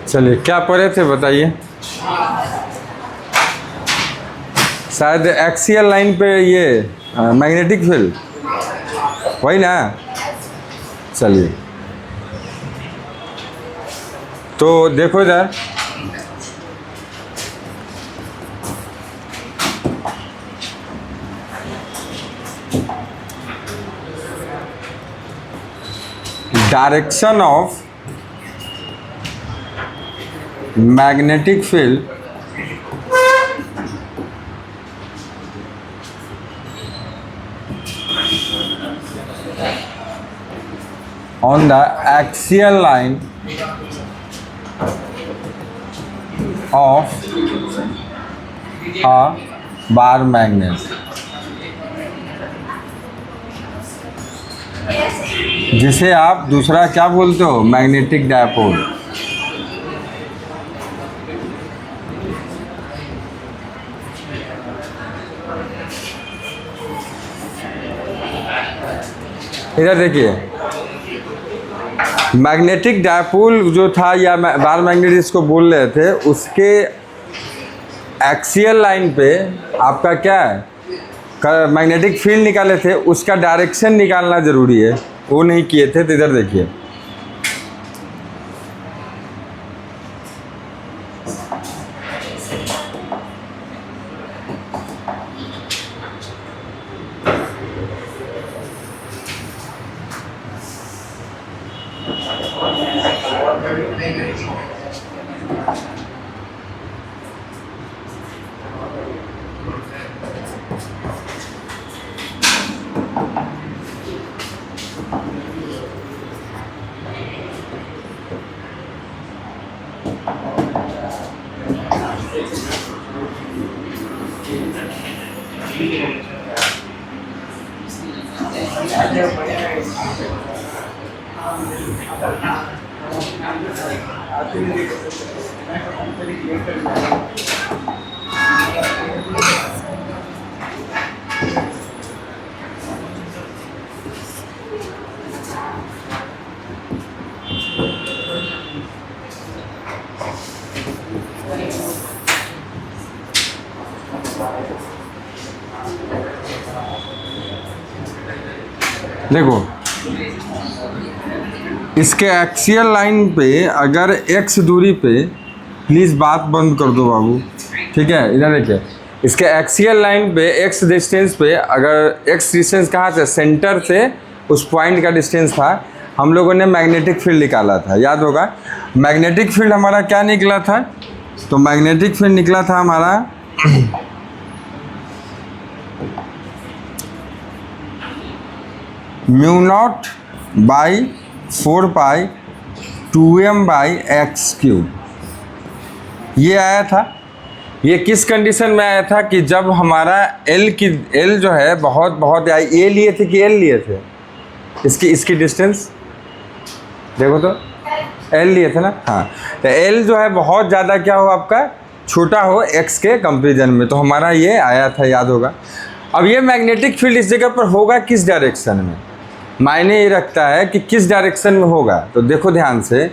चलिए क्या पढ़े थे बताइए। शायद एक्सियल लाइन पे ये मैग्नेटिक फील्ड वही ना। चलिए तो देखो इधर, direction of magnetic field on the axial line of a bar magnet, जिसे आप दूसरा क्या बोलते हो, मैग्नेटिक डायपोल। इधर देखिए, मैग्नेटिक डायपोल जो था या बार मैग्नेट जिसको बोल रहे थे, उसके एक्सियल लाइन पे आपका क्या है, मैग्नेटिक फील्ड निकाले थे, उसका डायरेक्शन निकालना ज़रूरी है, वो नहीं किए थे। तो इधर देखिए, देखो इसके एक्सियल लाइन पे अगर x दूरी पे, प्लीज़ बात बंद कर दो बाबू, ठीक है। इधर देखिए, इसके एक्सियल लाइन पे x डिस्टेंस पे, अगर x डिस्टेंस कहाँ से, सेंटर से उस पॉइंट का डिस्टेंस था, हम लोगों ने मैग्नेटिक फील्ड निकाला था, याद होगा। मैग्नेटिक फील्ड हमारा क्या निकला था, तो मैग्नेटिक फील्ड निकला था हमारा mu not by 4 pi 2m by x cube, ये आया था। ये किस कंडीशन में आया था कि जब हमारा L जो है बहुत ए लिए थे कि L लिए थे, इसकी डिस्टेंस देखो तो L लिए थे ना, हाँ। तो L जो है बहुत ज़्यादा क्या हो, आपका छोटा हो x के कंपेरिजन में, तो हमारा ये आया था, याद होगा। अब ये मैग्नेटिक फील्ड इस जगह पर होगा किस डायरेक्शन में, मायने ये रखता है कि किस डायरेक्शन में होगा। तो देखो ध्यान से,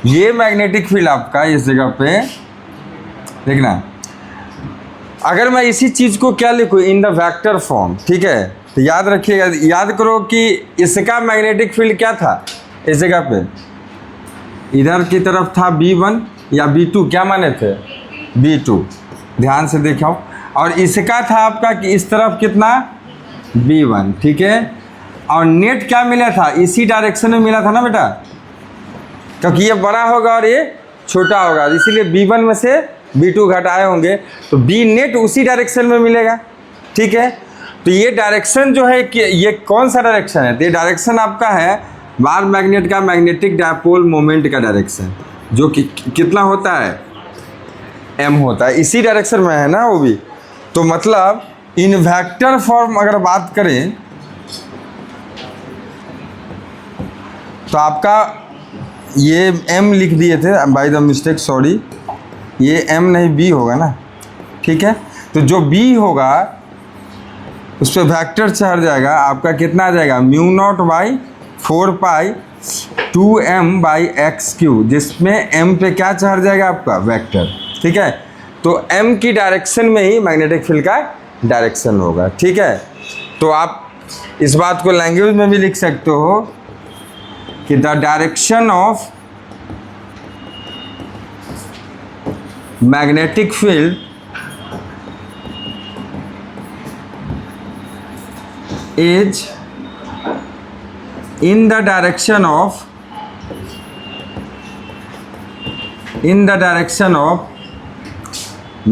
ये मैग्नेटिक फील्ड आपका इस जगह पे देखना, अगर मैं इसी चीज़ को क्या लिखूँ, इन द वेक्टर फॉर्म, ठीक है। तो याद रखिएगा, याद करो कि इसका मैग्नेटिक फील्ड क्या था इस जगह पे, इधर की तरफ था B1 या B2, क्या माने थे, B2, ध्यान से देखो। और इसका था आपका कि इस तरफ कितना, B1, ठीक है। और नेट क्या मिला था, इसी डायरेक्शन में मिला था ना बेटा, क्योंकि ये बड़ा होगा और ये छोटा होगा, इसीलिए B1 में से B2 घटाए होंगे, तो B नेट उसी डायरेक्शन में मिलेगा, ठीक है। तो ये डायरेक्शन जो है कि ये कौन सा डायरेक्शन है, तो ये डायरेक्शन आपका है बार मैग्नेट का मैग्नेटिक डायपोल मोमेंट का डायरेक्शन, जो कि कितना होता है एम होता है, इसी डायरेक्शन में है ना वो भी। तो मतलब इन वेक्टर फॉर्म अगर बात करें तो आपका ये एम लिख दिए थे बाय द मिस्टेक, सॉरी, ये एम नहीं बी होगा ना, ठीक है। तो जो बी होगा उस पर वेक्टर चढ़ जाएगा, आपका कितना आ जाएगा, mu not by 4 pi 2m by X Q, जिसमें m पे क्या चढ़ जाएगा आपका वेक्टर, ठीक है। तो m की डायरेक्शन में ही मैग्नेटिक फील्ड का डायरेक्शन होगा, ठीक है। तो आप इस बात को लैंग्वेज में भी लिख सकते हो कि the direction of magnetic field is in the direction of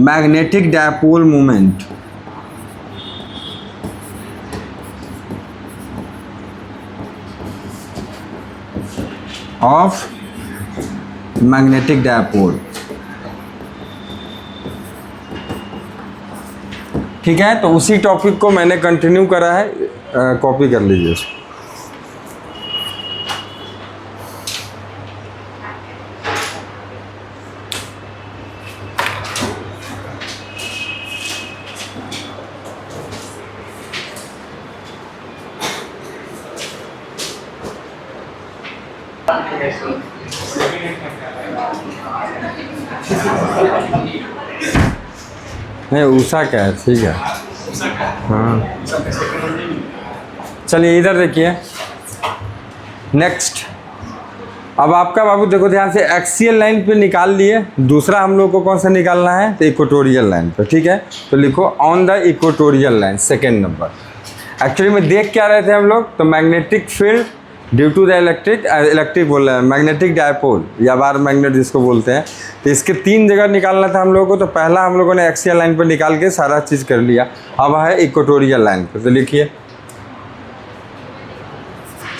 magnetic dipole moment of magnetic dipole, ठीक है। तो उसी टॉपिक को मैंने कंटिन्यू करा है, कॉपी कर लीजिए उसको। नहीं उषा का है, ठीक है, हाँ। चलिए इधर देखिए, नेक्स्ट। अब आपका बाबू देखो ध्यान से, एक्सियल लाइन पे निकाल लिए, दूसरा हम लोग को कौन सा निकालना है, तो इक्वेटोरियल लाइन पे, ठीक है। तो लिखो on the equatorial line, second number. Actually में देख क्या रहे थे हम लोग, तो magnetic field due to the electric बोल रहे हैं, मैग्नेटिक डायपोल या बार मैग्नेट जिसको बोलते हैं। तो इसके 3 जगह निकालना था हम लोगों को। तो पहला हम लोगों ने एक्सियल लाइन पर निकाल के सारा चीज़ कर लिया, अब है इक्वेटोरियल लाइन पर। तो लिखिए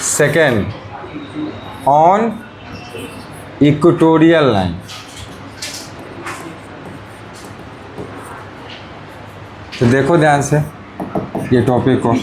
सेकेंड ऑन इक्वेटोरियल लाइन। तो देखो ध्यान से ये टॉपिक को,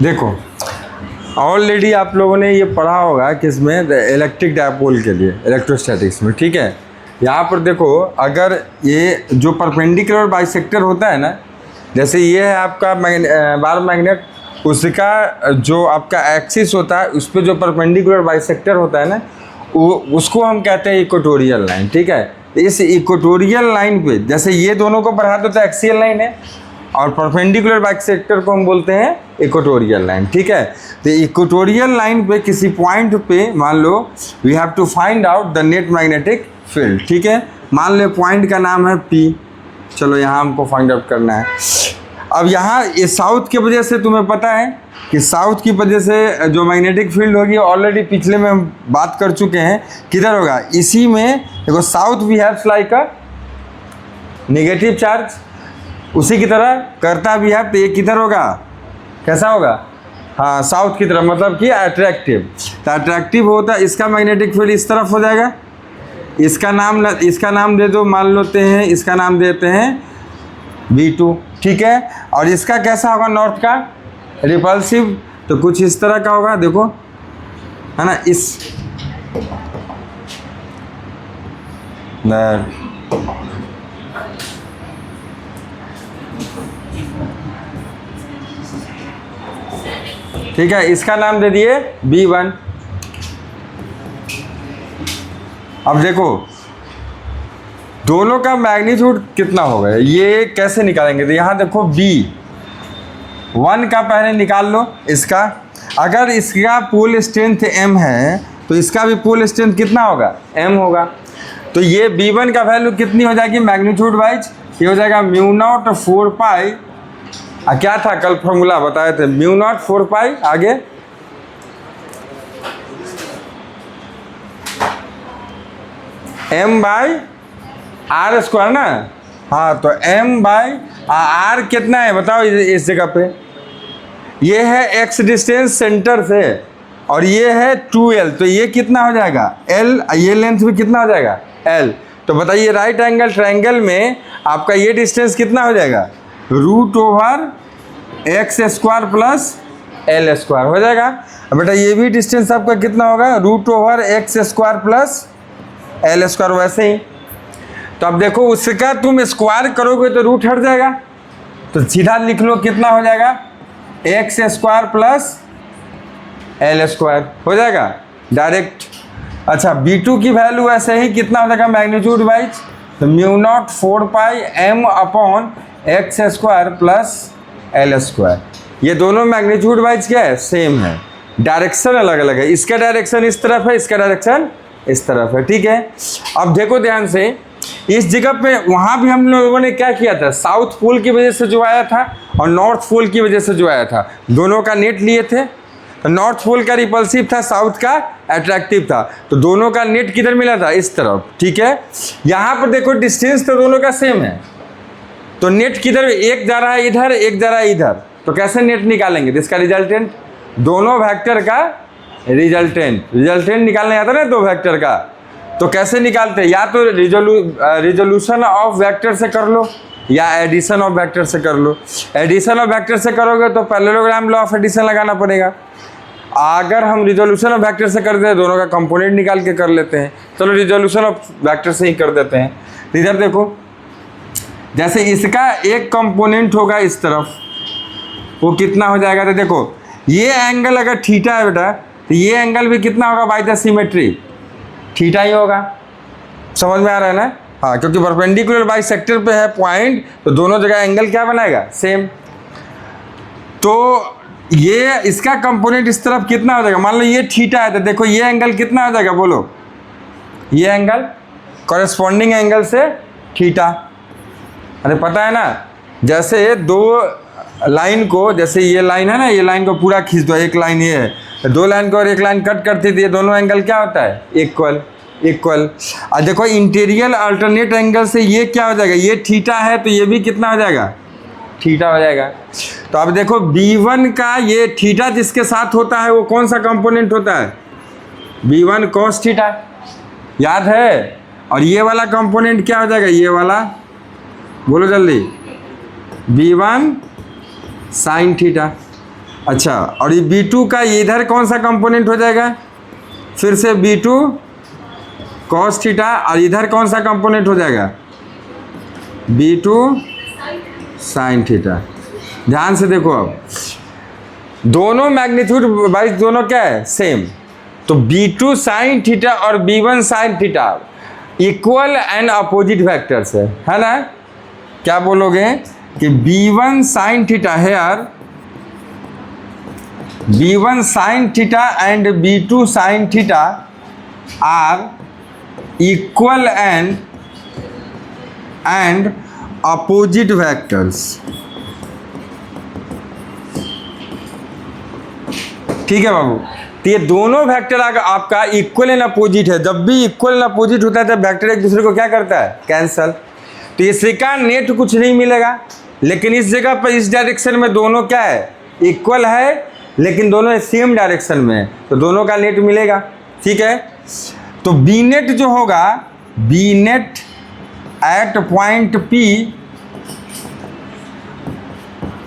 देखो ऑलरेडी आप लोगों ने ये पढ़ा होगा किसमें, इलेक्ट्रिक डायपोल के लिए, इलेक्ट्रोस्टैटिक्स में, ठीक है। यहाँ पर देखो, अगर ये जो परपेंडिकुलर बाइसेक्टर होता है ना, जैसे ये है आपका बार मैग्नेट, उसका जो आपका एक्सिस होता है उस पर जो परपेंडिकुलर बाइसेक्टर होता है ना, वो उसको हम कहते हैं इक्वेटोरियल लाइन, ठीक है। इस इक्वेटोरियल लाइन पे जैसे ये दोनों को बढ़ा दो तो एक्सियल लाइन है, और परपेंडिकुलर बाइसेक्टर को हम बोलते हैं इक्वेटोरियल लाइन, ठीक है। तो इक्वेटोरियल लाइन पे किसी पॉइंट पे मान लो we have to find out the net magnetic field, ठीक है। मान लो पॉइंट का नाम है P, चलो यहाँ हमको फाइंड आउट करना है। अब यहाँ ये साउथ की वजह से तुम्हें पता है कि साउथ की वजह से जो मैग्नेटिक फील्ड होगी ऑलरेडी पिछले में हम बात कर चुके हैं, किधर होगा, इसी में देखो south behaves like a negative charge, उसी की तरह करता भी है, तो ये किधर होगा, कैसा होगा, हाँ साउथ की तरफ, मतलब कि अट्रैक्टिव। तो अट्रैक्टिव होता है, इसका मैग्नेटिक फील्ड इस तरफ हो जाएगा, इसका नाम दे दो, मान लेते हैं इसका नाम देते हैं V2, ठीक है। और इसका कैसा होगा, नॉर्थ का रिपल्सिव, तो कुछ इस तरह का होगा, देखो है ना, इस ठीक है, इसका नाम दे दिए B1। अब देखो दोनों का मैग्नीट्यूड कितना होगा, ये कैसे निकालेंगे, तो यहाँ देखो B1 का पहले निकाल लो इसका, अगर इसका पोल स्ट्रेंथ M है तो इसका भी पोल स्ट्रेंथ कितना होगा, M होगा। तो ये B1 का वैल्यू कितनी हो जाएगी मैग्नीट्यूड वाइज, ये हो जाएगा म्यू नॉट 4 पाई, क्या था कल फॉर्मूला बताए थे, म्यू नॉट 4 पाई, आगे M बाई आर स्क्वायर ना, हाँ तो M बाई आर कितना है बताओ इस जगह पे, ये है x डिस्टेंस सेंटर से और ये है 2L, तो ये कितना हो जाएगा L, ये लेंथ भी कितना हो जाएगा L। तो बताइए राइट एंगल ट्रायंगल में आपका ये डिस्टेंस कितना हो जाएगा, √x square plus L square हो जाएगा। अब बेटा ये भी डिस्टेंस आपका कितना होगा, √x square plus L square, वैसे ही। तो अब देखो उसका तुम स्क्वायर करोगे तो रूट हट जाएगा, तो सीधा लिख लो कितना हो जाएगा, x square plus L square हो जाएगा डायरेक्ट। अच्छा B2 की वैल्यू ऐसे ही कितना हो जाएगा मैग्नीट्यूड वाइज, तो म्यू नॉट 4 पाई M upon x square plus L square, ये दोनों मैग्नीट्यूड वाइज क्या है, सेम है, डायरेक्शन अलग अलग है, इसका डायरेक्शन इस तरफ है, इसका डायरेक्शन इस तरफ है, ठीक है। अब देखो ध्यान से, इस जगह पे वहाँ भी हम लोगों ने क्या किया था, साउथ पोल की वजह से जो आया था और नॉर्थ पोल की वजह से जो आया था, दोनों का नेट लिए थे, तो नॉर्थ पोल का रिपल्सिव था, साउथ का अट्रैक्टिव था, तो दोनों का नेट किधर मिला था, इस तरफ, ठीक है। यहाँ पर देखो डिस्टेंस तो दोनों का सेम है, तो नेट किधर, एक जा रहा है इधर, एक जा रहा है इधर, तो कैसे नेट निकालेंगे, तो इसका रिजल्टेंट, दोनों वेक्टर का रिजल्टेंट निकालने आता ना दो वेक्टर का, तो कैसे निकालते हैं, या तो रिजोल्यूशन ऑफ वेक्टर से कर लो या एडिशन ऑफ वेक्टर से कर लो। एडिशन ऑफ वेक्टर से करोगे तो पैरेललोग्राम लॉ ऑफ एडिशन लगाना पड़ेगा, अगर हम रिजोल्यूशन ऑफ वेक्टर से करते हैं दोनों का कंपोनेंट निकाल के कर लेते हैं, चलो रिजोल्यूशन ऑफ वेक्टर से ही कर देते हैं। इधर देखो जैसे इसका एक कंपोनेंट होगा इस तरफ, वो कितना हो जाएगा, तो देखो ये एंगल अगर थीटा है बेटा, तो ये एंगल भी कितना होगा बाय द सिमेट्री, थीटा ही होगा, समझ में आ रहा है ना, हाँ क्योंकि परपेंडिकुलर बाइसेक्टर पे है पॉइंट, तो दोनों जगह एंगल क्या बनाएगा, सेम। तो ये इसका कंपोनेंट इस तरफ कितना हो जाएगा, मान लो ये थीटा है, तो देखो ये एंगल कितना हो जाएगा, बोलो ये एंगल कॉरेस्पॉन्डिंग एंगल से थीटा, अरे पता है ना, जैसे दो लाइन को, जैसे ये लाइन है ना, ये लाइन को पूरा खींच दो, एक लाइन ये है, दो लाइन को और एक लाइन कट करती थी, दोनों एंगल क्या होता है, इक्वल। और देखो इंटीरियर अल्टरनेट एंगल से ये क्या हो जाएगा, ये थीटा है तो ये भी कितना हो जाएगा, थीटा हो जाएगा। तो अब देखो B1 का ये थीटा जिसके साथ होता है वो कौन सा कंपोनेंट होता है, B1 cos थीटा, याद है। और ये वाला कंपोनेंट क्या हो जाएगा, ये वाला, बोलो जल्दी, B1 साइन थीटा। अच्छा, और ये B2 का इधर कौन सा कंपोनेंट हो जाएगा, फिर से B2 cos थीटा, और इधर कौन सा कंपोनेंट हो जाएगा, B2 साइन थीटा। ध्यान से देखो, अब दोनों मैग्नीट्यूड वाइज दोनों क्या है, सेम, तो B2 साइन थीटा और B1 sine theta equal and opposite vectors है ना। क्या बोलोगे कि B1 साइन थीटा है यार, B1 sine theta and B2 sine theta are equal and opposite vectors. ठीक है बाबू। तो ये दोनों वेक्टर अगर आपका इक्वल एंड अपोजिट है, जब भी इक्वल एंड अपोजिट होता है तब वेक्टर एक दूसरे को क्या करता है, कैंसल। तो इसका नेट कुछ नहीं मिलेगा, लेकिन इस जगह पर इस डायरेक्शन में दोनों क्या है, इक्वल है, लेकिन दोनों सेम डायरेक्शन में है, तो दोनों का नेट मिलेगा। ठीक है, तो बी नेट जो होगा, B net at point P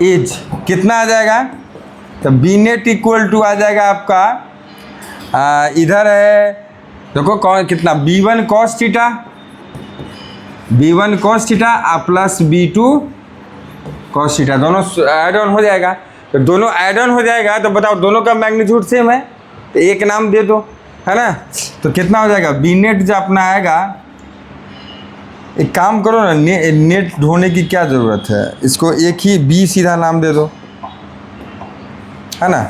is कितना आ जाएगा, तो बी नेट इक्वल टू आ जाएगा आपका इधर है, देखो कौन कितना, b1 cos theta, b1 cos theta plus b2 cos theta, दोनों ऐड ऑन हो जाएगा। तो दोनों ऐड ऑन हो जाएगा तो बताओ दोनों का मैग्नीट्यूड सेम है, तो एक नाम दे दो, है ना। तो कितना हो जाएगा, बी नेट जो अपना आएगा, एक काम करो ना, नेट ढूंढने की क्या ज़रूरत है, इसको एक ही बी सीधा नाम दे दो, है ना।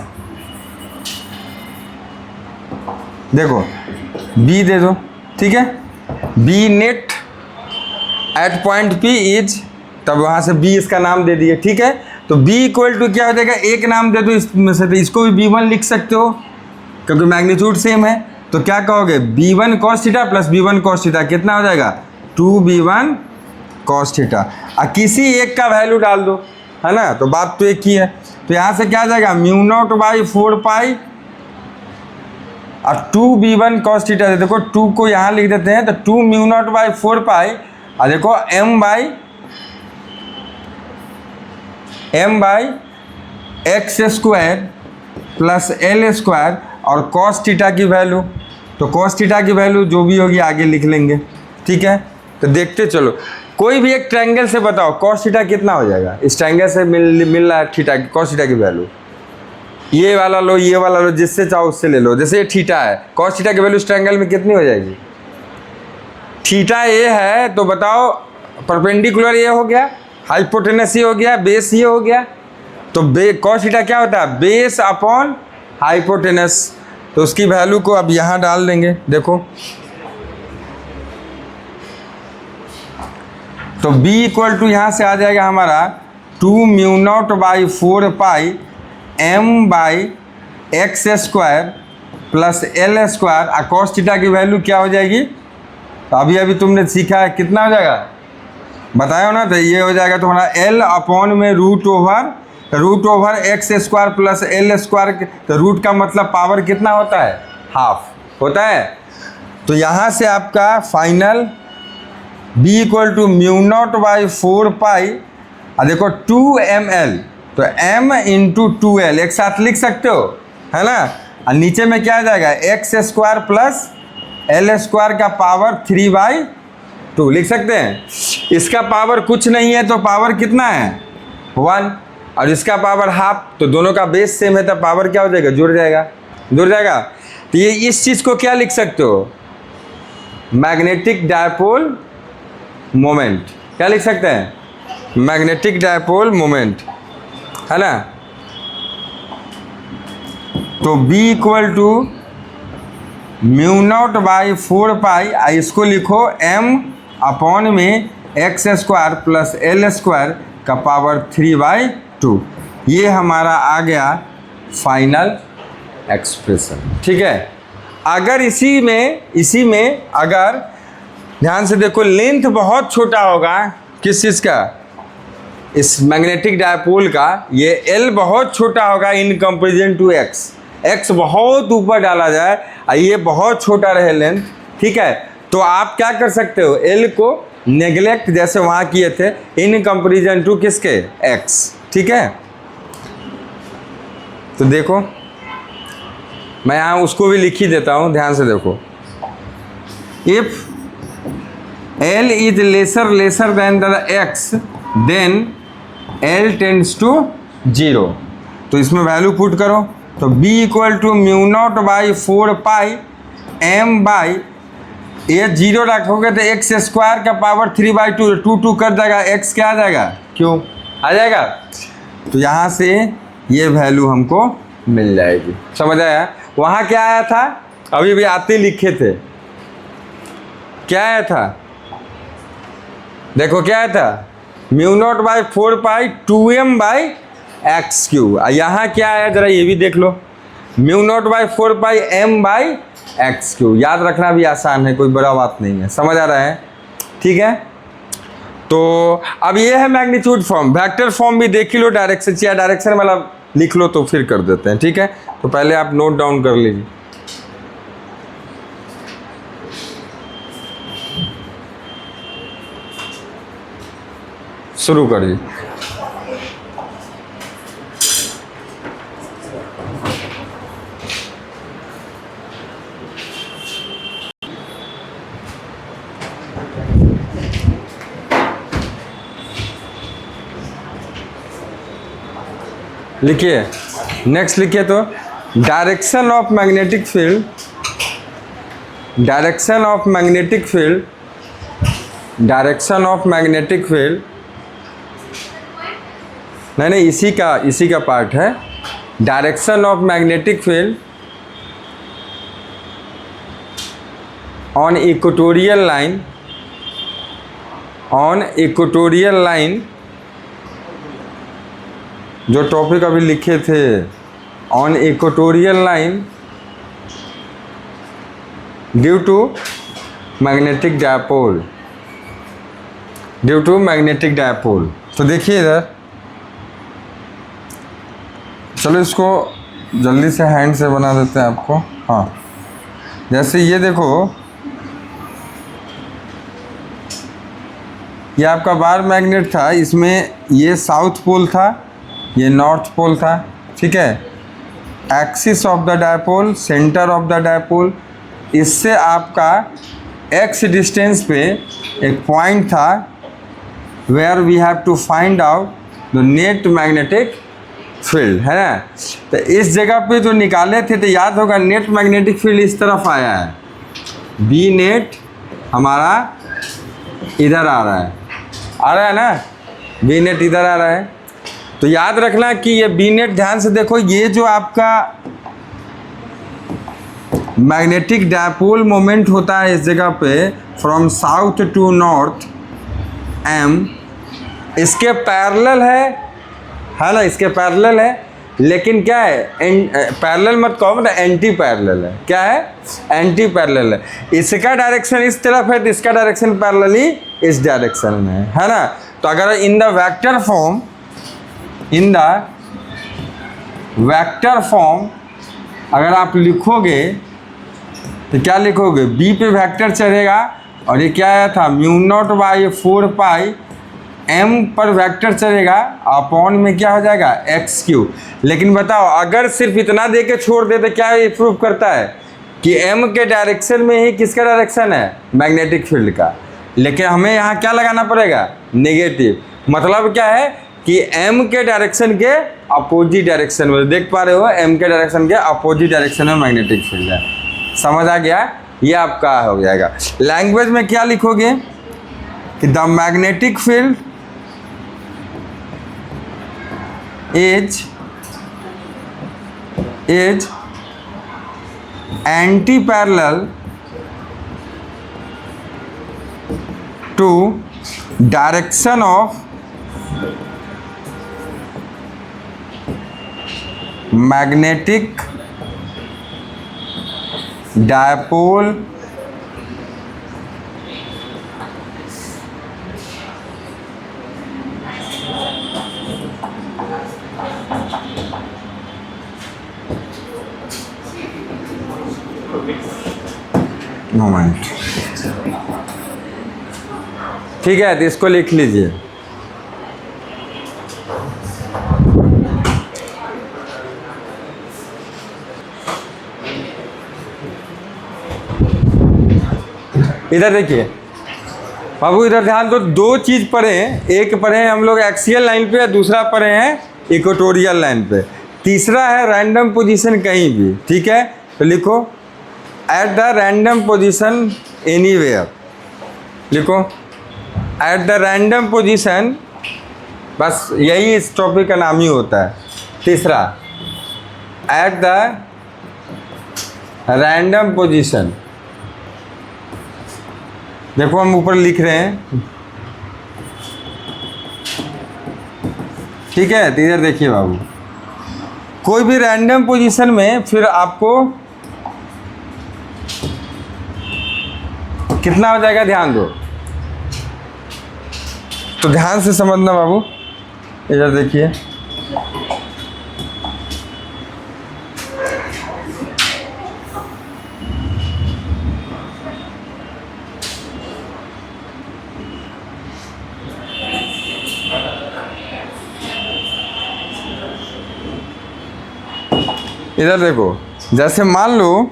देखो बी दे दो, ठीक है, B net at point P is, तब वहाँ से बी इसका नाम दे दिए। ठीक है, तो बी इक्वल टू क्या हो जाएगा, एक नाम दे दो इसमें से, तो इसको भी b1 लिख सकते हो क्योंकि मैग्नीट्यूड सेम है। तो क्या कहोगे, b1 cos theta plus b1 cos theta कितना हो जाएगा, 2b1 cos थीटा। किसी एक का वैल्यू डाल दो, है ना, तो बात तो एक ही है। तो यहाँ से क्या आ जाएगा, μ0/4 पाई और 2b1 cos थीटा, देखो 2 को यहाँ लिख देते हैं, तो 2 μ0/4 पाई, और देखो m by x square plus L square, और cos थीटा की वैल्यू, तो cos थीटा की वैल्यू जो भी होगी आगे लिख लेंगे। ठीक है, तो देखते चलो, कोई भी एक ट्रायंगल से बताओ cos थीटा कितना हो जाएगा, इस ट्रायंगल से मिल रहा है थीटा, cos थीटा की वैल्यू, ये वाला लो, ये वाला लो, जिससे चाहो उससे ले लो। जैसे ये थीटा है, cos थीटा की वैल्यू इस ट्रायंगल में कितनी हो जाएगी, थीटा ये है, तो बताओ परपेंडिकुलर ये हो गया, हाइपोटेनस ये हो गया, बेस ये हो गया, तो cos थीटा क्या होता है, बेस अपॉन हाइपोटेनस। तो उसकी वैल्यू को अब यहाँ डाल देंगे, देखो तो b इक्वल टू यहाँ से आ जाएगा हमारा 2μ0/4 पाई m by x square plus L square, और cos थीटा की वैल्यू क्या हो जाएगी, तो अभी अभी तुमने सीखा है, कितना हो जाएगा बताया ना, तो ये हो जाएगा तुम्हारा l अपॉन में root over X square plus L square, तो रूट का मतलब पावर कितना होता है, हाफ होता है। तो यहाँ से आपका फाइनल b इक्वल टू μ0/4 पाई, और देखो 2ml, तो m इंटू 2l एक साथ लिख सकते हो, है ना, और नीचे में क्या आ जाएगा, x square plus L square का पावर 3/2 लिख सकते हैं। इसका पावर कुछ नहीं है तो पावर कितना है, 1, और इसका पावर हाफ, तो दोनों का बेस सेम है तो पावर क्या हो जाएगा, जुड़ जाएगा। तो ये इस चीज़ को क्या लिख सकते हो, मैग्नेटिक डायपोल मोमेंट, क्या लिख सकते हैं, मैग्नेटिक डायपोल मोमेंट, है ना। तो b इक्वल टू μ0/4 पाई, इसको लिखो m अपॉन में x square plus L square का पावर 3/2, ये हमारा आ गया फाइनल एक्सप्रेशन। ठीक है, अगर इसी में अगर ध्यान से देखो, लेंथ बहुत छोटा होगा, किस चीज़ का, इस मैग्नेटिक डायपोल का, ये L बहुत छोटा होगा इन कंपेरिजन टू x बहुत ऊपर डाला जाए और ये बहुत छोटा रहे लेंथ। ठीक है, तो आप क्या कर सकते हो, L को नेग्लेक्ट जैसे वहाँ किए थे इन कंपेरिजन टू किसके, x। ठीक है, तो देखो मैं यहाँ उसको भी लिख ही देता हूँ, ध्यान से देखो, if L is lesser than the x, then L tends to 0। तो इसमें वैल्यू पुट करो, तो b equal to μ0/4 pi m by, ये 0 रखोगे तो एक्स स्क्वायर का पावर 3/2, 2 कर जाएगा, x क्या आ जाएगा, क्यों आ जाएगा। तो यहाँ से ये वैल्यू हमको मिल जाएगी, समझ आया। वहाँ क्या आया था, अभी भी आते लिखे थे, क्या आया था, देखो क्या था, μ0/4 पाई 2m/x क्यू। यहाँ क्या आया, जरा ये भी देख लो, म्यू नॉट बाई 4πm/x3। याद रखना भी आसान है, कोई बड़ा बात नहीं है, समझ आ रहा है? ठीक है, तो अब ये है मैग्नीट्यूड फॉर्म। वेक्टर फॉर्म भी देख ही लो, डायरेक्शन या डायरेक्शन मतलब लिख लो तो फिर कर देते हैं। ठीक है, तो पहले आप नोट डाउन कर लीजिए। शुरू करिए। लिखिए, नेक्स्ट लिखिए तो direction of magnetic field, direction of magnetic field, direction of magnetic field, नहीं इसी का पार्ट है। Direction of magnetic field on equatorial line, on equatorial line, जो टॉपिक अभी लिखे थे, on equatorial line due to magnetic dipole, due to magnetic dipole. तो देखिए इधर, चलो इसको जल्दी से हैंड से बना देते हैं आपको। हाँ, जैसे ये देखो, ये आपका बार मैग्नेट था, इसमें ये साउथ पोल था, ये नॉर्थ पोल था। ठीक है, axis of the dipole, centre of the dipole, इससे आपका x डिस्टेंस पे एक पॉइंट था where we have to find out the net magnetic field, है ना। तो इस जगह पे जो निकाले थे तो याद होगा नेट मैग्नेटिक फील्ड इस तरफ आया है, बी नेट हमारा इधर आ रहा है ना, बी नेट इधर आ रहा है। तो याद रखना कि ये बी नेट, ध्यान से देखो, ये जो आपका मैग्नेटिक डायपोल मोमेंट होता है इस जगह पे from south to north m, इसके पैरेलल है ना, इसके पैरेलल है। लेकिन क्या है, पैरेलल मत कहो, मतलब एंटी पैरेलल है। क्या है? एंटी पैरेलल है। इसका डायरेक्शन इस तरफ है तो इसका डायरेक्शन पैरेलली इस डायरेक्शन में है ना। तो अगर in the vector form, in the vector form अगर आप लिखोगे तो क्या लिखोगे, बी पे वेक्टर चढ़ेगा और ये क्या आया था, म्यू नॉट बाई 4πm पर वेक्टर चढ़ेगा, अपॉन में क्या हो जाएगा, x3। लेकिन बताओ अगर सिर्फ इतना दे के छोड़ दे तो क्या ये प्रूव करता है कि m के डायरेक्शन में ही किसका डायरेक्शन है, मैग्नेटिक फील्ड का। लेकिन हमें यहाँ क्या लगाना पड़ेगा, नेगेटिव। मतलब क्या है कि m के डायरेक्शन के अपोजिट डायरेक्शन में, देख पा रहे हो m के डायरेक्शन के अपोजिट डायरेक्शन में मैग्नेटिक फील्ड है। समझ आ गया? ये आपका हो जाएगा। लैंग्वेज में क्या लिखोगे कि the magnetic field is anti parallel to direction of magnetic dipole moment. ठीक है, तो इसको लिख लीजिए। इधर देखिए बाबू, इधर ध्यान दो, दो चीज़ पढ़े हैं। एक पढ़े हैं हम लोग एक्सियल लाइन पे, दूसरा पढ़े हैं इक्वेटोरियल लाइन पे, तीसरा है रैंडम पोजीशन कहीं भी। ठीक है, तो लिखो at the random position anywhere, लिखो एट द रैंडम पोजीशन, बस यही इस टॉपिक का नाम ही होता है। तीसरा एट द रैंडम पोजीशन, देखो हम ऊपर लिख रहे हैं। ठीक है, तो इधर देखिए बाबू, कोई भी रैंडम पोजीशन में फिर आपको कितना हो जाएगा, ध्यान दो। तो ध्यान से समझना बाबू, इधर देखिए। इधर देखो, जैसे मान लो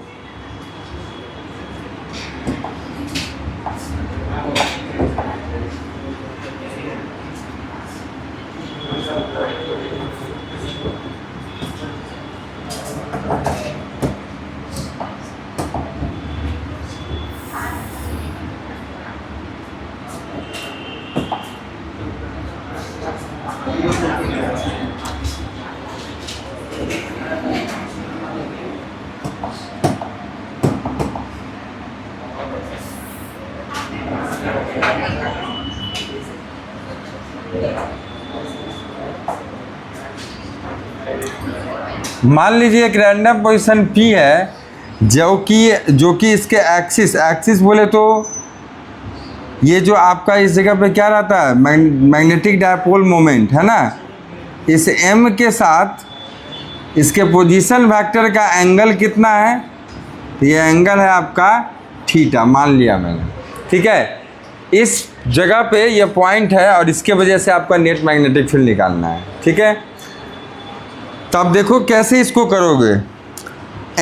मान लीजिए एक रैंडम पोजीशन P है जो कि इसके एक्सिस बोले तो ये जो आपका इस जगह पे क्या रहता है, मैग्नेटिक डायपोल मोमेंट है ना। इस M के साथ इसके पोजीशन वेक्टर का एंगल कितना है, तो ये एंगल है आपका थीटा, मान लिया मैंने, ठीक है। इस जगह पे ये पॉइंट है और इसके वजह से आपका नेट मैग्नेटिक फील्ड निकालना है, ठीक है। तब देखो कैसे इसको करोगे।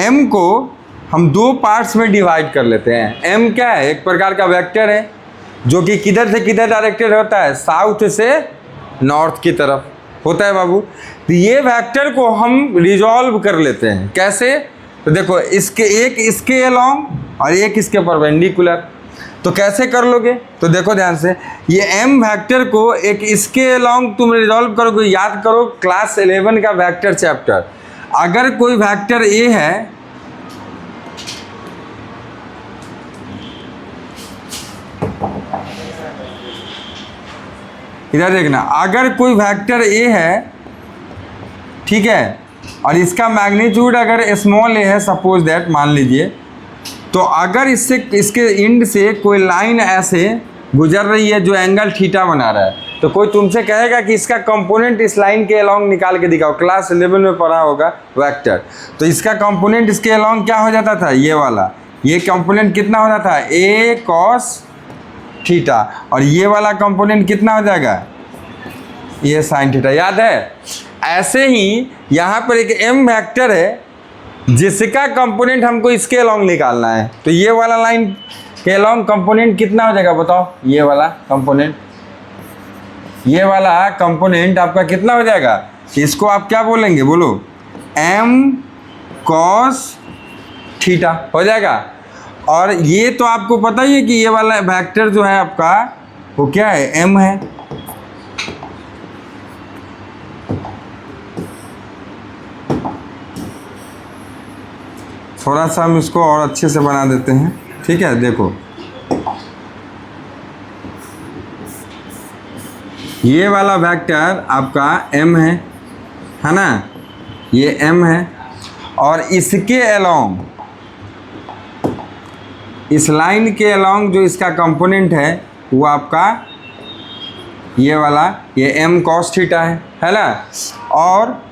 M को हम दो पार्ट्स में डिवाइड कर लेते हैं। M क्या है, एक प्रकार का वेक्टर है जो कि किधर से किधर डायरेक्टेड होता है, साउथ से नॉर्थ की तरफ होता है बाबू। तो ये वेक्टर को हम रिजॉल्व कर लेते हैं, कैसे, तो देखो एक इसके अलोंग और एक इसके परपेंडिकुलर। तो कैसे कर लोगे, तो देखो ध्यान से, ये M वेक्टर को एक इसके अलोंग तुम रिजॉल्व करोगे। याद करो क्लास 11 का वेक्टर चैप्टर, अगर कोई वेक्टर A है, इधर देखना, अगर कोई वेक्टर A है, ठीक है, और इसका मैग्नीट्यूड अगर स्मॉल a है, सपोज दैट, मान लीजिए, तो अगर इसके इंड से कोई लाइन ऐसे गुजर रही है जो एंगल थीटा बना रहा है, तो कोई तुमसे कहेगा कि इसका कंपोनेंट इस लाइन के अलोंग निकाल के दिखाओ। क्लास 11 में पढ़ा होगा वेक्टर, तो इसका कंपोनेंट इसके अलोंग क्या हो जाता था, ये वाला, ये कंपोनेंट कितना हो जाता है, a cos थीटा, और ये वाला कंपोनेंट कितना हो जाएगा, ये साइन थीटा। याद है। ऐसे ही यहाँ पर एक M वेक्टर है जिसका कंपोनेंट हमको इसके अलोंग निकालना है, तो ये वाला लाइन के अलोंग कंपोनेंट कितना हो जाएगा बताओ, ये वाला कंपोनेंट आपका कितना हो जाएगा, इसको आप क्या बोलेंगे, बोलो, M cos थीटा हो जाएगा। और ये तो आपको पता ही है कि ये वाला वेक्टर जो है आपका वो क्या है, M है। थोड़ा सा हम इसको और अच्छे से बना देते हैं, ठीक है। देखो ये वाला वेक्टर आपका M है ना, ये M है, और इसके अलोंग, इस लाइन के अलोंग जो इसका कंपोनेंट है वो आपका ये वाला, ये M cos थीटा है ना। और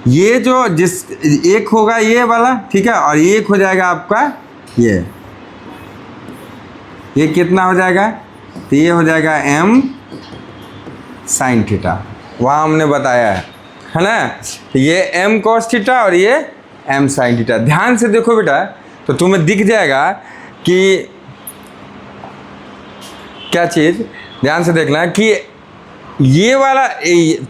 ये जो एक होगा ये वाला, ठीक है, और एक हो जाएगा आपका ये कितना हो जाएगा, तो ये हो जाएगा M sin थीटा, वहाँ हमने बताया है ना। तो ये M cos थीटा और ये M sin थीटा। ध्यान से देखो बेटा, तो तुम्हें दिख जाएगा कि क्या चीज़, ध्यान से देखना कि ये वाला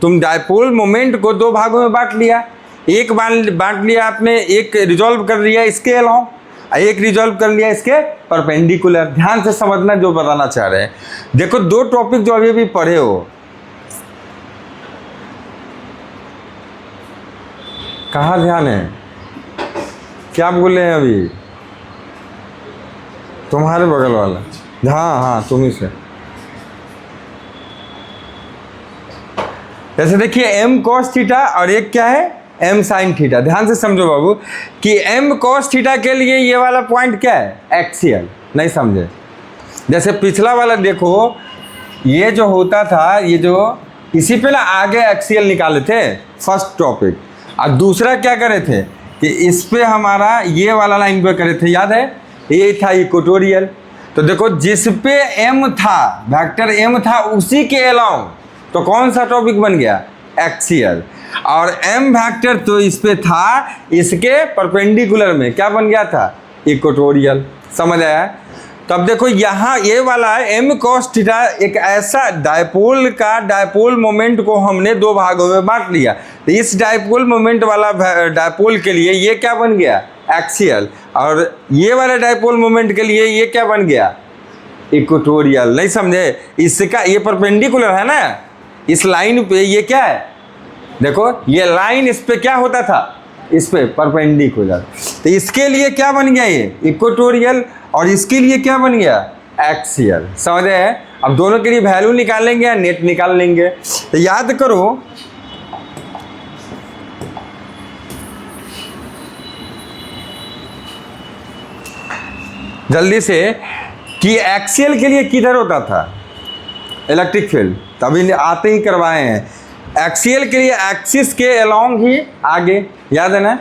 तुम डायपोल मोमेंट को दो भागों में बांट लिया। एक बांट लिया आपने, एक रिजॉल्व कर लिया इसके अलोंग, एक रिजॉल्व कर लिया इसके परपेंडिकुलर। ध्यान से समझना जो बताना चाह रहे हैं। देखो दो टॉपिक जो अभी पढ़े हो, कहाँ ध्यान है, क्या बोले हैं अभी, तुम्हारे बगल वाला, हाँ हाँ तुम्ही से। जैसे देखिए एम कॉस थीटा और एक क्या है एम साइन थीटा। ध्यान से समझो बाबू कि एम कॉस थीटा के लिए ये वाला पॉइंट क्या है एक्सियल, नहीं समझे। जैसे पिछला वाला देखो ये जो होता था, ये जो इसी पे ना आगे एक्सियल निकाले थे फर्स्ट टॉपिक, और दूसरा क्या करे थे कि इस पे हमारा ये वाला लाइन पे करे थे, याद है ये था इक्वेटोरियल। तो देखो जिस पे एम था वेक्टर एम था उसी के अलाउंग तो कौन सा टॉपिक बन गया एक्सियल, और एम वेक्टर तो इस पे था इसके परपेंडिकुलर में क्या बन गया था इक्वेटोरियल। समझ आया। तो अब देखो यहाँ ये वाला एम कॉस थीटा एक ऐसा डायपोल का डायपोल मोमेंट को हमने दो भागों में बांट लिया। तो इस डायपोल मोमेंट वाला डायपोल के लिए ये क्या बन गया एक्सियल, और ये वाला डायपोल मोमेंट के लिए ये क्या बन गया इक्वेटोरियल। नहीं समझे। इसका ये परपेंडिकुलर है ना इस लाइन पे, ये क्या है देखो ये लाइन इस पे क्या होता था इस पे परपेंडिकुलर। तो इसके लिए क्या बन गया ये इक्वेटोरियल और इसके लिए क्या बन गया एक्सियल। समझ रहे हैं। अब दोनों के लिए वैल्यू निकालेंगे या नेट निकाल लेंगे। तो याद करो जल्दी से कि एक्सियल के लिए किधर होता था इलेक्ट्रिक फील्ड, तभी आते ही करवाए हैं। एक्सियल के लिए एक्सिस के अलोंग ही आगे, याद है ना।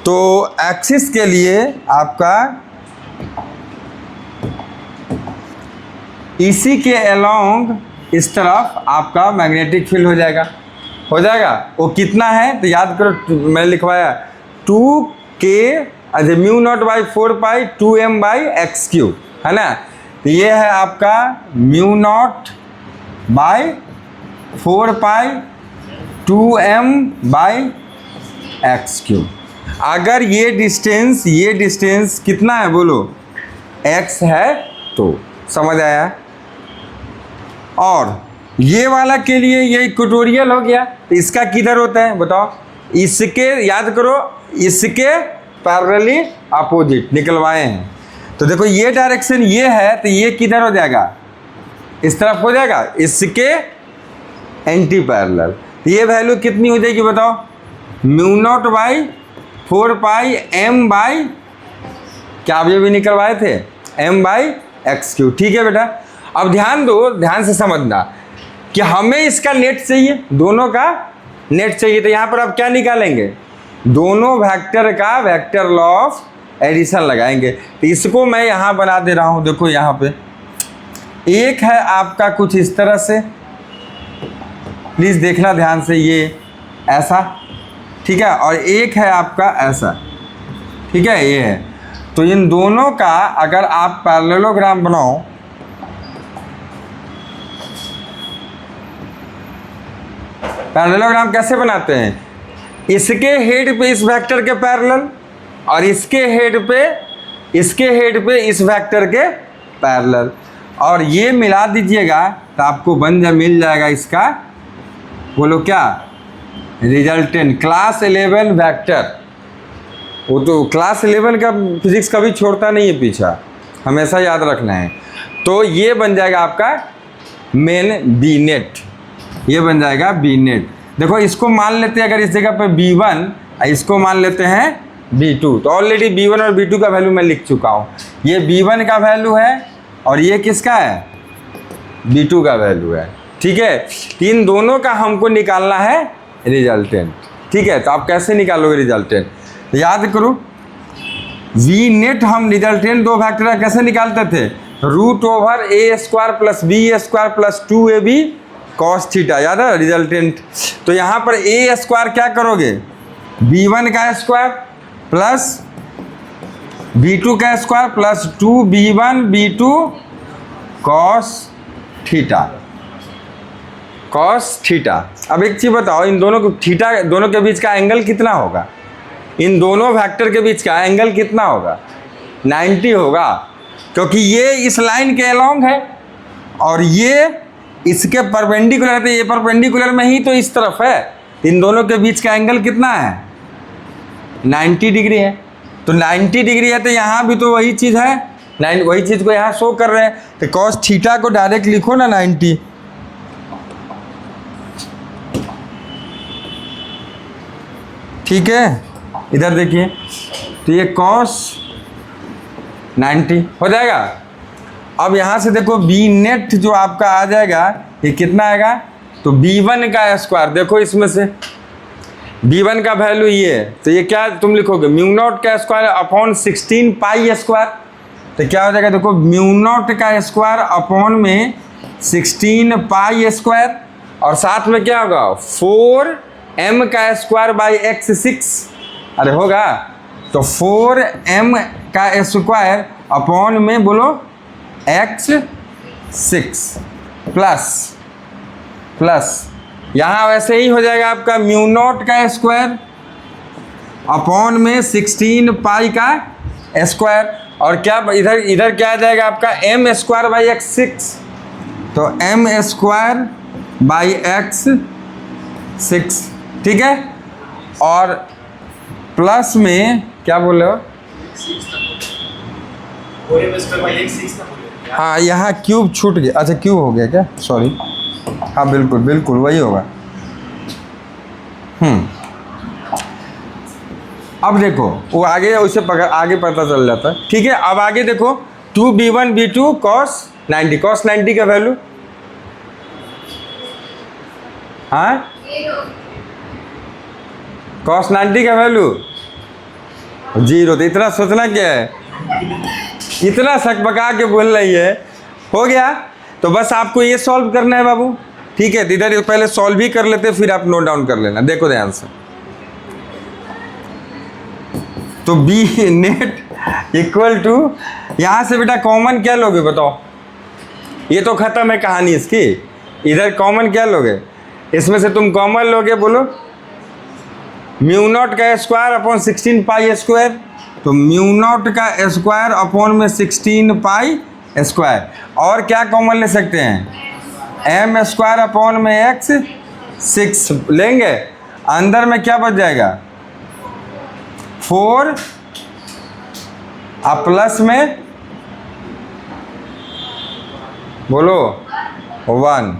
तो एक्सिस के लिए आपका इसी के अलोंग इस तरफ आपका मैग्नेटिक फील्ड हो जाएगा। वो कितना है तो याद करो मैं लिखवाया 2K mu not by 4 2M by x cube, है ना। तो ये है आपका mu not by 4 2M by x cube. अगर ये डिस्टेंस कितना है बोलो x है तो समझ आया। और ये वाला के लिए ये इक्वेटोरियल हो गया। तो इसका किधर होता है बताओ, इसके याद करो इसके पैरेलली अपोजिट निकलवाए हैं। तो देखो ये डायरेक्शन ये है तो ये किधर हो जाएगा इस तरफ हो जाएगा, इसके एंटी पैरेलल। तो ये वैल्यू कितनी हो जाएगी बताओ mu not by 4 M by क्या आप ये भी निकलवाए थे M बाई एक्स क्यू। ठीक है बेटा। अब ध्यान दो, ध्यान से समझना कि हमें इसका नेट चाहिए, दोनों का नेट चाहिए। तो यहाँ पर आप क्या निकालेंगे दोनों वेक्टर का वेक्टर लॉ ऑफ एडिशन लगाएंगे। तो इसको मैं यहाँ बना दे रहा हूँ। देखो यहाँ पे एक है आपका कुछ इस तरह से, प्लीज़ देखना ध्यान से, ये ऐसा ठीक है, और एक है आपका ऐसा, ठीक है ये है। तो इन दोनों का अगर आप पैरेललोग्राम बनाओ पैरेललोग्राम कैसे बनाते हैं, इसके हेड पे इस वेक्टर के पैरेलल और इसके हेड पे इस वेक्टर के पैरेलल, और ये मिला दीजिएगा तो आपको मिल जाएगा इसका बोलो क्या रिजल्टेंट क्लास 11 वेक्टर। वो तो क्लास 11 का फिजिक्स कभी छोड़ता नहीं है पीछा, हमेशा याद रखना है। तो ये बन जाएगा आपका मेन बी नेट, ये बन जाएगा बी नेट। देखो इसको मान लेते हैं अगर इस जगह पर B1 इसको मान लेते हैं B2। तो ऑलरेडी B1 और B2 का वैल्यू मैं लिख चुका हूँ। ये B1 का वैल्यू है और ये किसका है B2 का वैल्यू है। ठीक है। इन दोनों का हमको निकालना है रिजल्टेंट। ठीक है। तो आप कैसे निकालोगे रिजल्टेंट, याद करो वी नेट हम रिजल्टेंट दो वेक्टर कैसे निकालते थे √A² plus B² plus 2AB cos theta, याद है रिजल्टेंट। तो यहाँ पर A² क्या करोगे B1 का स्क्वायर प्लस B2 का square plus 2B1 B2 cos theta. अब एक चीज़ बताओ, इन दोनों को थीटा दोनों के बीच का एंगल कितना होगा, इन दोनों वेक्टर के बीच का एंगल कितना होगा 90 होगा, क्योंकि ये इस लाइन के अलोंग है और ये इसके परपेंडिकुलर है। तो ये परपेंडिकुलर में ही तो इस तरफ है, इन दोनों के बीच का एंगल कितना है 90 डिग्री है। तो 90 डिग्री है तो यहाँ भी तो वही चीज़ है, वही चीज़ को यहाँ शो कर रहे हैं। तो cos थीटा को डायरेक्ट लिखो ना 90, ठीक है, इधर देखिए, तो ये cos 90 हो जाएगा। अब यहाँ से देखो बी नेट जो आपका आ जाएगा, ये कितना आएगा, तो b1 का स्क्वायर, देखो इसमें से b1 का वैल्यू ये है, तो ये क्या तुम लिखोगे, म्यू नॉट का स्क्वायर अपॉन 16 पाई स्क्वायर, तो क्या हो जाएगा, देखो म्यू नॉट का स्क्वायर अपॉन में 16 पाई स्क्वायर, और साथ में क्या होगा 4m का स्क्वायर बाई एक्स 6, अरे होगा, तो 4m का स्क्वायर अपॉन में बोलो x 6 प्लस यहाँ वैसे ही हो जाएगा आपका म्यू नॉट का स्क्वायर अपॉन में 16 पाई का स्क्वायर, और क्या इधर क्या आ जाएगा आपका m स्क्वायर बाई एक्स 6, तो m स्क्वायर बाई एक्स 6, ठीक है, और प्लस में क्या बोल रहे हो, हाँ यहाँ क्यूब छूट गया, अच्छा क्यूब हो गया क्या, सॉरी, हाँ बिल्कुल वही होगा। अब देखो वो आगे उसे आगे पता चल जाता है, ठीक है। अब आगे देखो 2b1 b2 cos 90 का वैल्यू, हाँ cos 90 का वैल्यू 0, तो इतना सोचना क्या है, इतना सकबका के बोल रही है, हो गया। तो बस आपको ये सॉल्व करना है बाबू, ठीक है, इधर पहले सॉल्व ही कर लेते फिर आप नोट डाउन कर लेना, देखो ध्यान से। तो बी नेट इक्वल टू, यहाँ से बेटा कॉमन क्या लोगे बताओ, ये तो खत्म है कहानी इसकी, इधर कॉमन क्या लोगे, इसमें से तुम कॉमन लोगे, बोलो म्यू नॉट का स्क्वायर अपॉन 16 पाई स्क्वायर, तो म्यू नॉट का स्क्वायर अपॉन में 16 पाई स्क्वायर, और क्या कॉमन ले सकते हैं, m स्क्वायर अपॉन में x 6 लेंगे, अंदर में क्या बच जाएगा 4, अब प्लस में बोलो 1,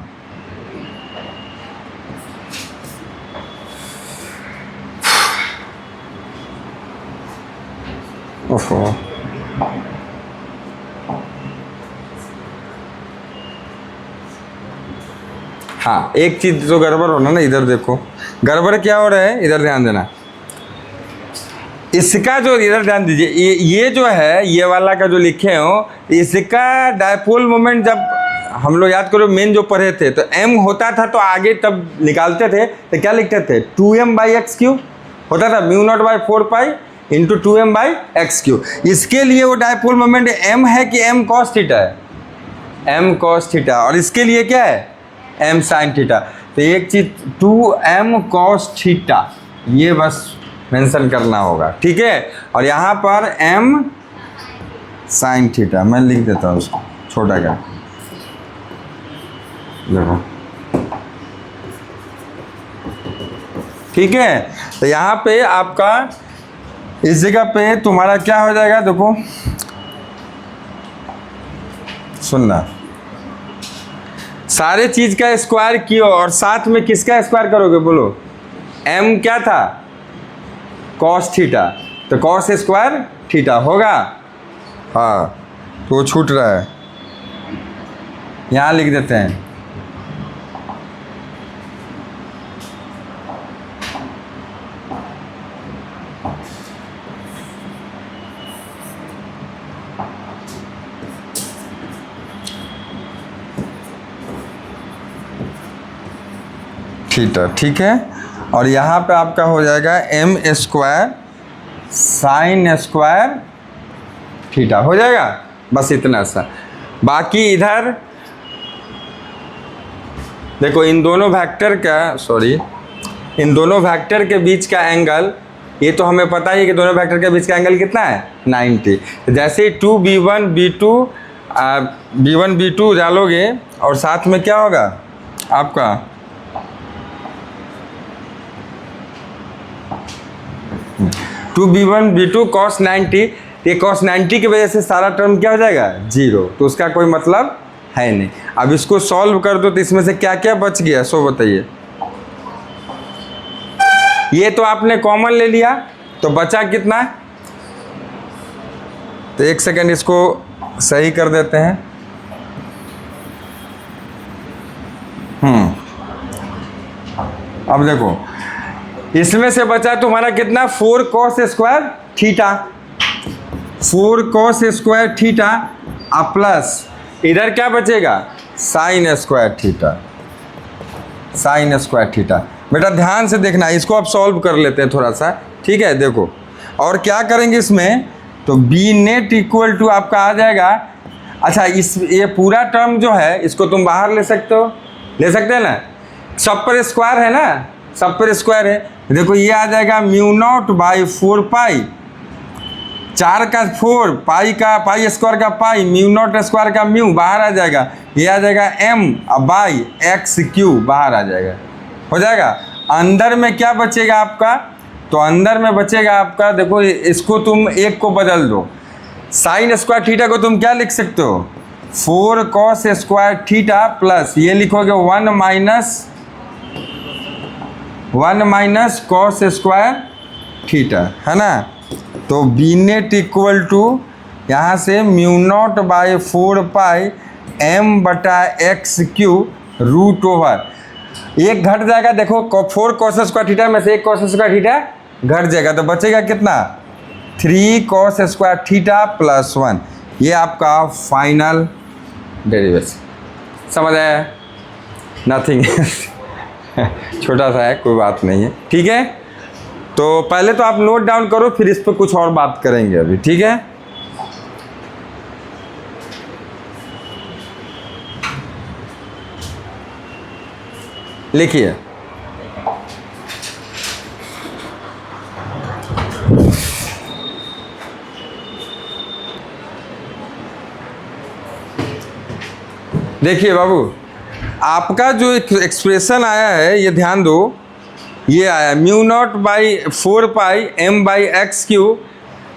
ओहो हाँ, एक चीज जो गड़बड़ होना ना, इधर देखो गड़बड़ क्या हो रहा है, इधर ध्यान देना, इसका जो इधर ध्यान दीजिए, ये जो है ये वाला का जो लिखे हो, इसका डायपोल मोमेंट जब हम लोग याद करो मेन जो पढ़े थे, तो m होता था तो आगे तब निकालते थे तो क्या लिखते थे 2m बाई एक्स क्यू होता था, mu not by 4 pi into 2m by X Q. इसके लिए वो डायपोल मोमेंट m है कि m cos थीटा है, m cos थीटा, और इसके लिए क्या है m sin थीटा। तो एक चीज 2m cos थीटा ये बस मेंशन करना होगा, ठीक है। और यहाँ पर m sin थीटा मैं लिख देता हूँ उसको छोटा का, देखो ठीक है। तो यहाँ पे आपका इस जगह पे तुम्हारा क्या हो जाएगा, देखो सुनना, सारे चीज का स्क्वायर कियो और साथ में किसका स्क्वायर करोगे, बोलो m क्या था cos थीटा, तो cos स्क्वायर थीटा होगा, हाँ तो वो छूट रहा है, यहाँ लिख देते हैं। थीटा, ठीक है। और यहाँ पे आपका हो जाएगा m square sine square theta हो जाएगा, बस इतना सा। बाकी इधर देखो इन दोनों वेक्टर का, सॉरी इन दोनों वेक्टर के बीच का एंगल, ये तो हमें पता ही है कि दोनों वेक्टर के बीच का एंगल कितना है 90। जैसे 2b1 b2 डालोगे और साथ में क्या होगा आपका 2b1 b2 cos 90, ये cos 90 की वजह से सारा टर्म क्या हो जाएगा 0, तो उसका कोई मतलब है नहीं। अब इसको सॉल्व कर दो तो इसमें से क्या क्या बच गया सो बताइए। ये तो आपने कॉमन ले लिया, तो बचा कितना? तो एक सेकेंड इसको सही कर देते हैं। अब देखो इसमें से बचा तुम्हारा कितना? 4 cos square theta, 4 cos square theta अब प्लस इधर क्या बचेगा? Sine square theta, sine square theta. बेटा ध्यान से देखना, इसको अब सॉल्व कर लेते हैं थोड़ा सा, ठीक है। देखो और क्या करेंगे इसमें, तो बी नेट इक्वल टू आपका आ जाएगा। अच्छा ये पूरा टर्म जो है इसको तुम बाहर ले सकते हो, ले सकते हैं ना, सब पर स्क्वायर है ना, सब पर स्क्वायर है। देखो ये आ जाएगा म्यू नॉट बाई 4 पाई, 4 का 4, पाई का पाई स्क्वायर का पाई, म्यू नॉट स्क्वायर का म्यू बाहर आ जाएगा, ये आ जाएगा एम बाई एक्स क्यू बाहर आ जाएगा, हो जाएगा। अंदर में क्या बचेगा आपका, तो अंदर में बचेगा आपका, देखो इसको तुम एक को बदल दो, साइन स्क्वायर थीटा को तुम क्या लिख सकते हो? 4 cos स्क्वायर थीटा प्लस ये लिखोगे 1 माइनस cos स्क्वायर थीटा, है ना। तो बी नेट इक्वल टू यहाँ से mu not by 4 pi M बटा एक्स क्यू रूट ओवर, एक घट जाएगा। देखो 4 cos स्क्वायर थीटा में से एक cos स्क्वायर थीटा घट जाएगा, तो बचेगा कितना? 3 cos स्क्वायर थीटा प्लस 1, ये आपका फाइनल डेरिवेशन। समझ आया? नथिंग छोटा सा है, कोई बात नहीं है, ठीक है। तो पहले तो आप नोट डाउन करो, फिर इस पर कुछ और बात करेंगे अभी, ठीक है। लिखिए देखिए बाबू, आपका जो एक्सप्रेशन आया है ये ध्यान दो, ये आया mu not by 4 pi M by X Q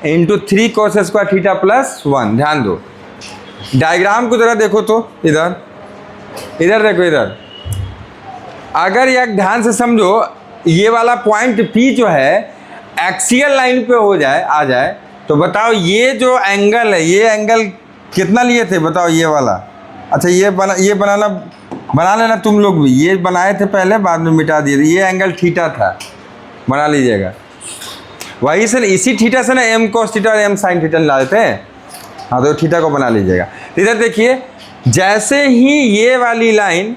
into 3 cos square theta plus 1। ध्यान दो, डायग्राम को ज़रा देखो तो, इधर देखो, इधर अगर एक ध्यान से समझो, ये वाला पॉइंट P जो है एक्सियल लाइन पे हो जाए, आ जाए, तो बताओ ये जो एंगल है, ये एंगल कितना लिए थे बताओ, ये वाला। अच्छा ये बना लेना तुम लोग भी, ये बनाए थे पहले, बाद में मिटा दिए थे। ये एंगल थीटा था, बना लीजिएगा। वही से इसी थीटा से ना एम cos थीटा और एम sin थीटा ला देते हैं। हाँ तो थीटा को बना लीजिएगा। इधर देखिए, जैसे ही ये वाली लाइन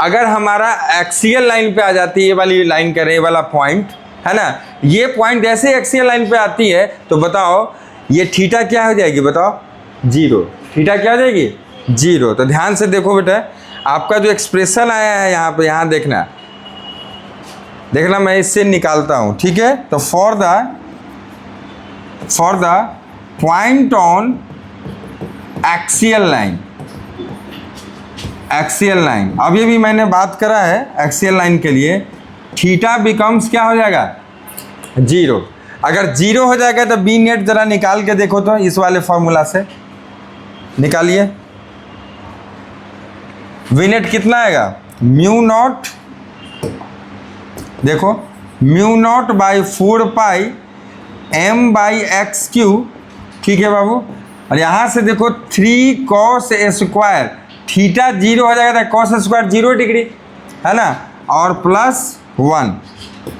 अगर हमारा एक्सियल लाइन पे आ जाती है, ये वाली लाइन करें, ये वाला पॉइंट है ना, ये पॉइंट जैसे एक्सियल लाइन पे आती है, तो बताओ ये थीटा क्या हो जाएगी, बताओ 0। थीटा क्या हो जाएगी? 0। तो ध्यान से देखो बेटा, आपका जो एक्सप्रेशन आया है यहाँ पे, यहाँ देखना मैं इससे निकालता हूँ, ठीक है। तो for the point on axial line, अब ये भी मैंने बात करा है एक्सियल लाइन के लिए, थीटा बिकम्स क्या हो जाएगा? 0। अगर 0 हो जाएगा तो बी नेट ज़रा निकाल के देखो तो, इस वाले फॉर्मूला से निकालिए। वी नेट कितना आएगा? म्यू नॉट, देखो mu not by 4 pi M by X Q, ठीक है बाबू। और यहाँ से देखो 3 cos स्क्वायर थीटा 0 हो जाएगा, तो cos स्क्वायर 0 डिग्री है ना, और प्लस 1।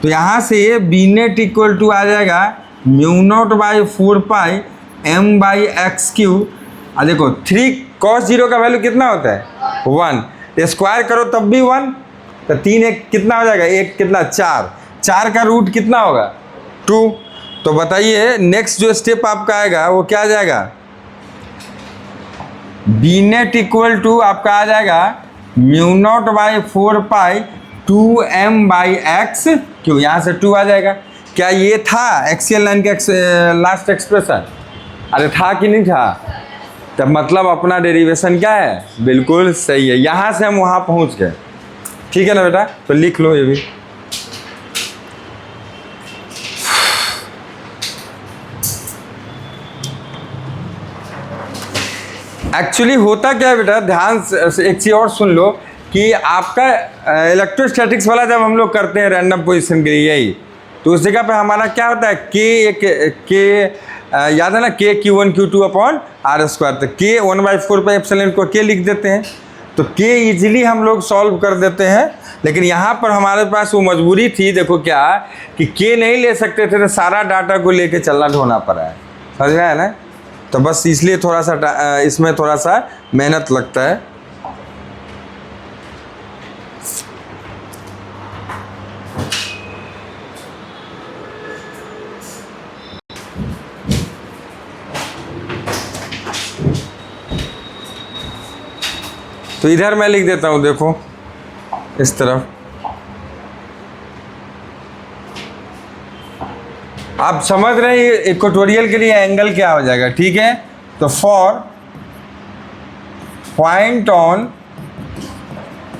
तो यहाँ से ये बी नेट इक्वल टू आ जाएगा mu not by 4 pi M by X Q. और देखो 3 cos 0 का वैल्यू कितना होता है? 1। स्क्वायर करो तब भी 1, तो 3 1 कितना हो जाएगा? 1 कितना? 4 का रूट कितना होगा? 2। तो बताइए नेक्स्ट जो स्टेप आपका आएगा वो क्या आ जाएगा? बी नेट इक्वल टू आपका आ जाएगा mu not by 4 pi 2m by X Q. यहाँ से 2 आ जाएगा। क्या ये था एक्सियल लाइन का लास्ट एक्सप्रेशन? अरे था कि नहीं था? तब मतलब अपना डेरिवेशन क्या है? बिल्कुल सही है। यहाँ से हम वहाँ पहुँच गए, ठीक है ना बेटा? तो लिख लो ये भी। एक्चुअली होता क्या है बेटा, ध्यान से एक चीज़ और सुन लो कि आपका इलेक्ट्रोस्टैटिक्स वाला जब हम लोग करते हैं रैंडम पोजीशन के लिए, यही तो उस जगह पे हमारा क्या होता है, के याद है ना, के Q1 Q2 upon R square. तो के 1/4 पे एप्सिलॉन को के लिख देते हैं, तो के इजीली हम लोग सॉल्व कर देते हैं। लेकिन यहाँ पर हमारे पास वो मजबूरी थी, देखो क्या कि के नहीं ले सकते थे, तो सारा डाटा को लेके चलना ढोना पड़ा है, समझ में आया ना। तो बस इसलिए थोड़ा सा इसमें थोड़ा सा मेहनत लगता है। तो इधर मैं लिख देता हूँ, देखो इस तरफ आप समझ रहे हैं इक्वेटोरियल के लिए एंगल क्या हो जाएगा, ठीक है। तो for point on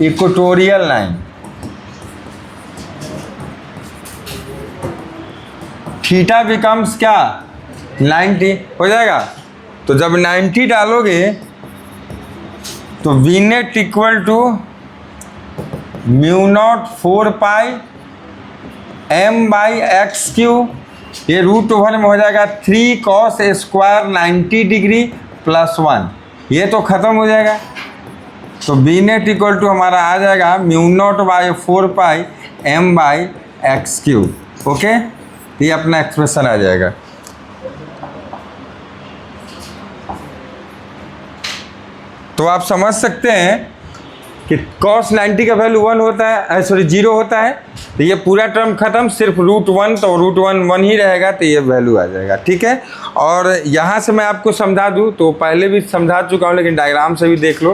equatorial line theta becomes क्या 90 हो जाएगा। तो जब 90 डालोगे तो V net equal to μ0 4 pi m/x3, ये √ओवर में हो जाएगा 3 cos स्क्वायर 90 डिग्री प्लस 1, ये तो ख़त्म हो जाएगा। तो वी नेट इक्वल टू हमारा आ जाएगा μ0/4 पाई m/x3। ओके, ये अपना एक्सप्रेशन आ जाएगा। तो आप समझ सकते हैं कि cos 90 का वैल्यू 1 होता है, सॉरी 0 होता है। तो ये पूरा टर्म खत्म, सिर्फ √1, तो √1 ही रहेगा, तो ये वैल्यू आ जाएगा, ठीक है। और यहाँ से मैं आपको समझा दूँ, तो पहले भी समझा चुका हूँ, लेकिन डायग्राम से भी देख लो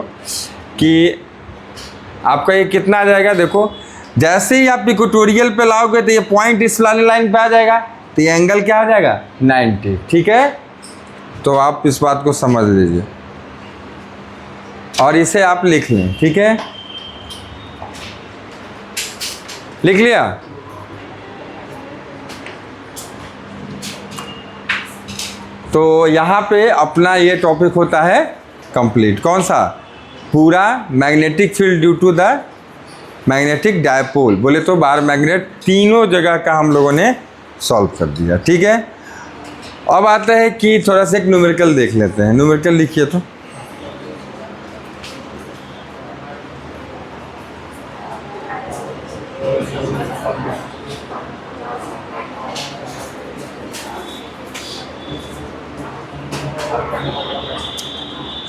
कि आपका ये कितना आ जाएगा। देखो जैसे ही आप इक्वेटोरियल पे लाओगे तो ये पॉइंट इस वाली लाइन पे आ जाएगा, तो ये एंगल क्या आ जाएगा 90, ठीक है। तो आप इस बात को समझ लीजिए और इसे आप लिख लें, ठीक है। लिख लिया। तो यहाँ पे अपना ये टॉपिक होता है कंप्लीट। कौन सा? पूरा magnetic field due to the magnetic dipole, बोले तो बार मैग्नेट, तीनों जगह का हम लोगों ने सॉल्व कर दिया, ठीक है। अब आता है कि थोड़ा सा एक न्यूमेरिकल देख लेते हैं। न्यूमेरिकल लिखिए तो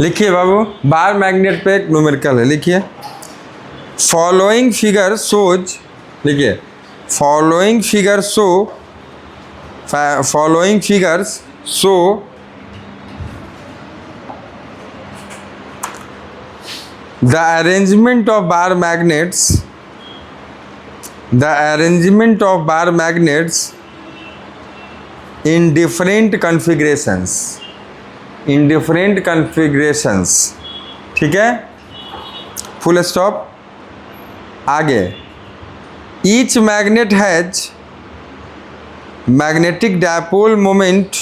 लिखिए बाबू, बार मैग्नेट पे एक न्यूमेरिकल है, लिखिए। फॉलोइंग फिगर शोज, लिखिए following figures show the arrangement of bar magnets in different configurations, ठीक है, फुल स्टॉप। आगे, each magnet has magnetic dipole moment,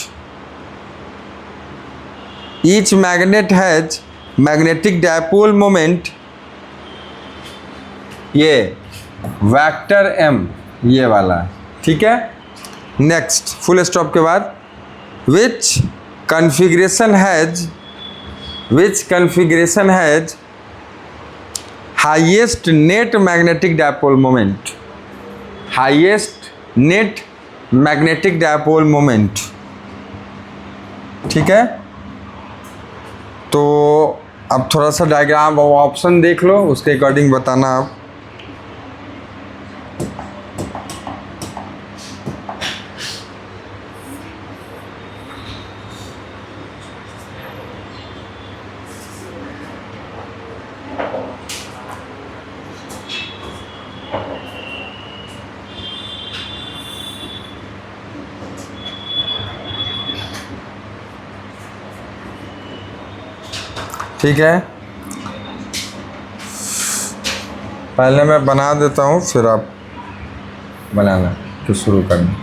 ये वेक्टर m, ये वाला, ठीक है। नेक्स्ट फुल स्टॉप के बाद, विच configuration has highest net magnetic dipole moment, ठीक है। तो अब थोड़ा सा डायग्राम और ऑप्शन देख लो, उसके अकॉर्डिंग बताना आप। ठीक है, पहले मैं बना देता हूँ, फिर आप बनाना तो शुरू करना।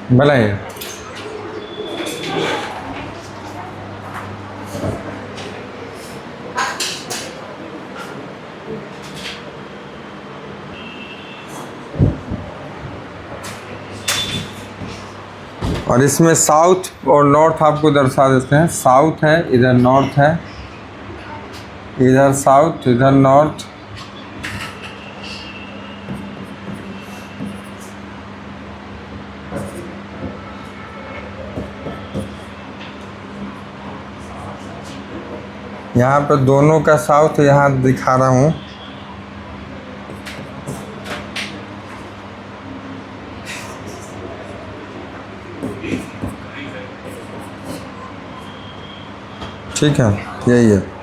बनाइए। और इसमें साउथ और नॉर्थ आपको दर्शा देते हैं। साउथ है, इधर नॉर्थ है, इधर साउथ, इधर नॉर्थ। यहाँ पर दोनों का साउथ यहाँ दिखा रहा हूँ। ठीक है, यही है।